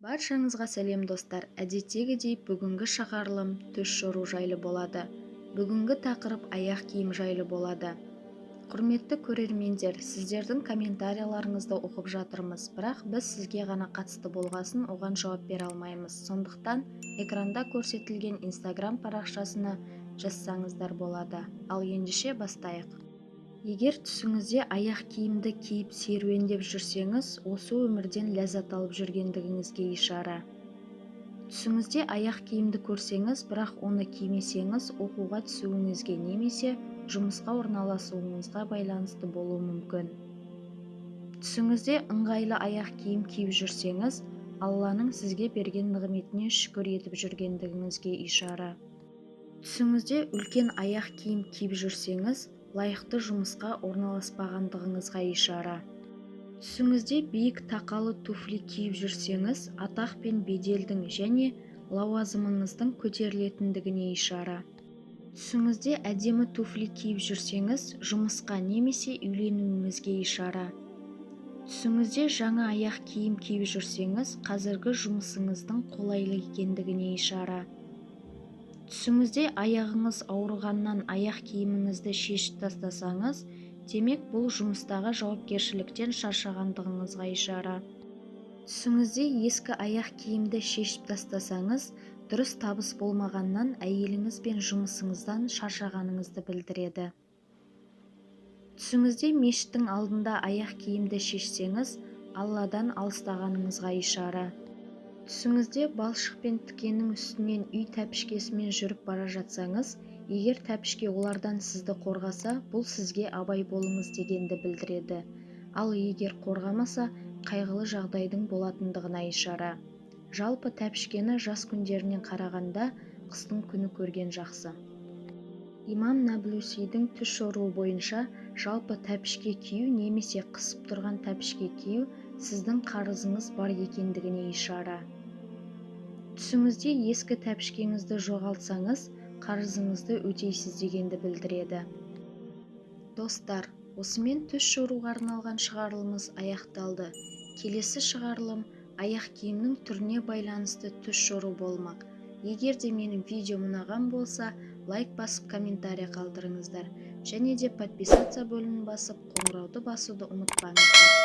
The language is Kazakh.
Баршаңызға сәлем достар. Әдеттегідей бүгінгі шығарылым түс жору жайлы болады. Бүгінгі тақырып аяқ киім жайлы болады. Құрметті көрермендер, сіздердің комментарияларыңызды оқып жатырмыз, бірақ біз сізге ғана қатысты болғасын оған жауап бере алмаймыз. Сондықтан экранда көрсетілген Instagram парақшасына жазсаңыздар болады. Ал ендеше бастайық. Егер түсіңізде аяқ киімді киіп серуендеп жүрсеңіз, осы өмірден ләззат алып жүргендігіңізге ишара. Түсіңізде аяқ киімді көрсеңіз, бірақ оны кимесеңіз, оқуға түсуіңізге немесе жұмысқа орналасуыңызға байланысты болуы мүмкін. Түсіңізде ыңғайлы аяқ киім киіп жүрсеңіз, Алланың сізге берген нығметіне шүкір етіп жүргендігіңізге ишара. Түсіңізде үлкен аяқ киім киіп жүрсеңіз, лайықты жұмысқа орналаспағандығыңызға ишара. Түсіңізде биік тақалы туфли киіп жүрсеңіз, атақ пен беделдің және лауазымыңыздың көтерілетіндігіне ишара. Түсіңізде әдемі туфли киіп жүрсеңіз, жұмысқа немесе үйленуіңізге ишара. Түсіңізде жаңа аяқ киім киіп жүрсеңіз, қазіргі жұмысыңыздың қолайлы екендігіне ишара. Түсіңізде аяғыңыз ауырғаннан аяқ киіміңізді шешіп тастасаңыз, демек бұл жұмыстағы жауапкершіліктен шаршағандығыңызға ишара. Түсіңізде ескі аяқ киімді шешіп тастасаңыз, дұрыс табыс болмағаннан әйеліңіз бен жұмысыңыздан шаршағаныңызды білдіреді. Түсіңізде мешіттің алдында аяқ киімді шешсеңіз, Алладан алыстағаныңызға ишара. Түсіңізде балшық пен тікеннің үстінен үй тәпішкесімен жүріп бара жатсаңыз, егер тәпішке олардан сізді қорғаса, бұл сізге абай болыңыз дегенді білдіреді. Ал егер қорғамаса, қайғылы жағдайдың болатындығына ишара. Жалпы тәпішкені жаз күндерінен қарағанда қыстың күні көрген жақсы. Имам Наблусидің түс жоруы бойынша, жалпы тәпішке кию немесе қысып тұрған тәпішке кию сіздің қарызыңыз бар екендігіне ишара. Түсіңізде ескі тәпішкеңізді жоғалтсаңыз, қарызыңызды өтейсіз дегенді білдіреді. Достар, осымен түс жоруға арналған шығарылымыз аяқталды. Келесі шығарылым аяқ киімнің түріне байланысты түс жору болмақ. Егер де менің видео ұнаған болса, лайк басып комментарий қалдырыңыздар. Және де подписаться бөлімін басып, қоңырауды басуды ұмытпаңыздар.